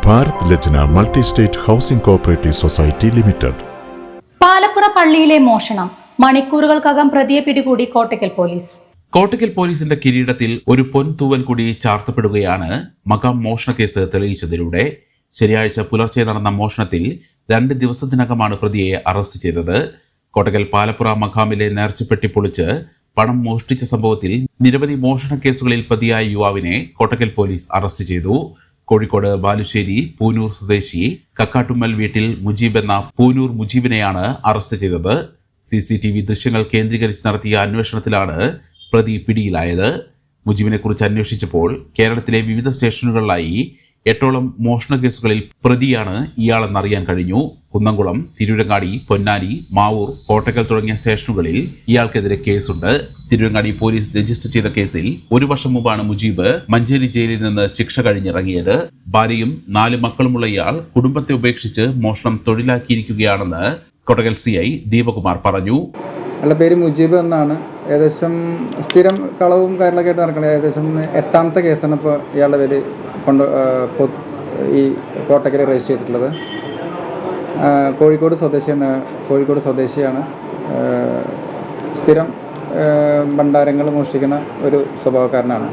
Bharat Lajna multi state housing cooperative society limited. Palappura പള്ളിയിലെ മോഷണം, മണിക്കൂറുകൾക്കകം പ്രതിയെ പിടികൂടി കോട്ടക്കൽ പോലീസ്. കോട്ടക്കൽ പോലീസിന്റെ കിരീടത്തിൽ ഒരു പൊൻതൂവൽ കൂടി ചാർത്തപ്പെടുകയാണ് മകാം മോഷണ കേസ് തെളിയിച്ചതിലൂടെ. ശനിയാഴ്ച പുലർച്ചെ നടന്ന മോഷണത്തിൽ 2 ദിവസത്തിനകമാണ് പ്രതിയെ അറസ്റ്റ് ചെയ്തത്. കോട്ടക്കൽ പാലപ്പുറ മഖാമിലെ നേർച്ചപ്പെട്ടി പൊളിച്ച് പണം മോഷ്ടിച്ച സംഭവത്തിൽ നിരവധി മോഷണ കേസുകളിൽ പ്രതിയായ യുവാവിനെ കോട്ടക്കൽ പോലീസ് അറസ്റ്റ് ചെയ്തു. കോഴിക്കോട് ബാലുശ്ശേരി പൂനൂർ സ്വദേശി കക്കാട്ടുമ്മൽ വീട്ടിൽ മുജീബ് എന്ന പൂനൂർ മുജീബിനെയാണ് അറസ്റ്റ് ചെയ്തത്. CCTV ദൃശ്യങ്ങൾ കേന്ദ്രീകരിച്ച് നടത്തിയ അന്വേഷണത്തിലാണ് പ്രതി പിടിയിലായത്. മുജീബിനെ കുറിച്ച് അന്വേഷിച്ചപ്പോൾ കേരളത്തിലെ വിവിധ സ്റ്റേഷനുകളിലായി 8ഓളം മോഷണ കേസുകളിൽ പ്രതിയാണ് ഇയാളെന്നറിയാൻ കഴിഞ്ഞു. കുന്നംകുളം, തിരൂരങ്ങാടി, പൊന്നാനി, മാവൂർ, കോട്ടക്കൽ തുടങ്ങിയ സ്റ്റേഷനുകളിൽ ഇയാൾക്കെതിരെ കേസുണ്ട്. തിരൂരങ്ങാടി പോലീസ് രജിസ്റ്റർ ചെയ്ത കേസിൽ 1 വർഷം മുമ്പാണ് മുജീബ് മഞ്ചേരി ജയിലിൽ നിന്ന് ശിക്ഷ കഴിഞ്ഞിറങ്ങിയത്. ഭാര്യയും 4 മക്കളുമുള്ള ഇയാൾ കുടുംബത്തെ ഉപേക്ഷിച്ച് മോഷണം തൊഴിലാക്കിയിരിക്കുകയാണെന്ന് കോട്ടക്കൽ CI ദീപകുമാർ പറഞ്ഞു. അയാളുടെ പേര് മുജീബ് എന്നാണ്. ഏകദേശം സ്ഥിരം കളവും കാര്യങ്ങളൊക്കെ ആയിട്ട് നടക്കുന്നത്. ഏകദേശം 8ാമത്തെ കേസാണ് ഇപ്പോൾ ഇയാളുടെ പേര് ഈ കോട്ടക്കൽ രജിസ്റ്റർ ചെയ്തിട്ടുള്ളത്. കോഴിക്കോട് സ്വദേശിയാണ്. സ്ഥിരം ഭണ്ഡാരങ്ങൾ മോഷ്ടിക്കുന്ന ഒരു സ്വഭാവക്കാരനാണ്.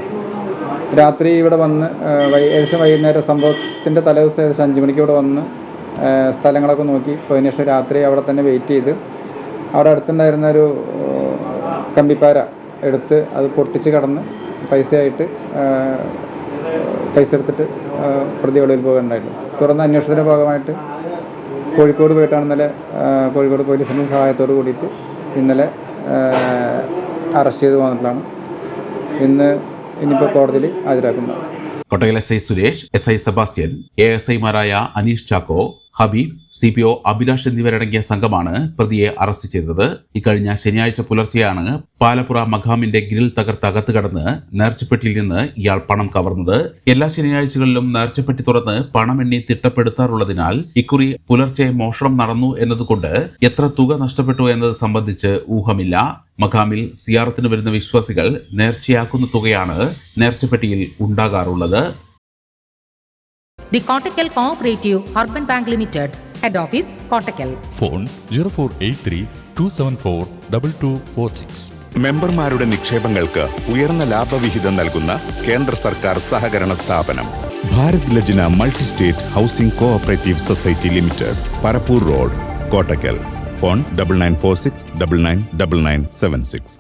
രാത്രി ഇവിടെ വന്ന് ഏകദേശം വൈകുന്നേരം സംഭവത്തിൻ്റെ തലേദിവസം ഏകദേശം 5 മണിക്ക് ഇവിടെ വന്ന് സ്ഥലങ്ങളൊക്കെ നോക്കി പോയതിനു ശേഷം രാത്രി അവിടെ തന്നെ വെയിറ്റ് ചെയ്ത് അവിടെ അടുത്തുണ്ടായിരുന്ന ഒരു കമ്പിപ്പാര എടുത്ത് അത് പൊട്ടിച്ച് കടന്ന് പൈസ എടുത്തിട്ട് പ്രതി ഒളിവിൽ പോകുകയുണ്ടായിരുന്നു. തുടർന്ന് അന്വേഷണത്തിൻ്റെ ഭാഗമായിട്ട് കോഴിക്കോട് പോയിട്ടാണ് ഇന്നലെ കോഴിക്കോട് പോലീസിൻ്റെ സഹായത്തോട് കൂടിയിട്ട് ഇന്നലെ അറസ്റ്റ് ചെയ്ത് വന്നിട്ടുള്ളതാണ്. ഇനിയിപ്പോൾ കോടതിയിൽ ഹാജരാക്കുന്നത്. കോട്ടക്കൽ SI സുരേഷ്, SI സെബാസ്റ്റ്യൻ, ASIമാരായ അനീഷ് ചാക്കോ, ഹബീബ്, CPO അഭിലാഷ് എന്നിവരടങ്ങിയ സംഘമാണ് പ്രതിയെ അറസ്റ്റ് ചെയ്തത്. ഇക്കഴിഞ്ഞ ശനിയാഴ്ച പുലർച്ചെയാണ് പാലപ്പുറ മഖാമിന്റെ ഗ്രിൽ തകർത്ത് കടന്ന് നേർച്ചപ്പെട്ടിയിൽ നിന്ന് ഇയാൾ പണം കവർന്നത്. എല്ലാ ശനിയാഴ്ചകളിലും നേർച്ചപ്പെട്ടി തുറന്ന് പണം എണ്ണി തിട്ടപ്പെടുത്താറുള്ളതിനാൽ ഇക്കുറി പുലർച്ചെ മോഷണം നടന്നു എന്നതുകൊണ്ട് എത്ര തുക നഷ്ടപ്പെട്ടു എന്നത് സംബന്ധിച്ച് ഊഹമില്ല. മഖാമിൽ സിയാറത്തിന് വരുന്ന വിശ്വാസികൾ നേർച്ചയാക്കുന്ന തുകയാണ് നേർച്ചപ്പെട്ടിയിൽ ഉണ്ടാകാറുള്ളത്. The Kottakkal Cooperative Urban Bank Limited, Head Office, Kottakkal. Phone 0483-274-2246. മെമ്പർമാരുടെ നിക്ഷേപങ്ങൾക്ക് ഉയർന്ന ലാഭവിഹിതം നൽകുന്ന കേന്ദ്ര സർക്കാർ സഹകരണ സ്ഥാപനം Bharat Lajna multi state housing cooperative society limited, Parappur road, Kottakkal. Phone 9946999976.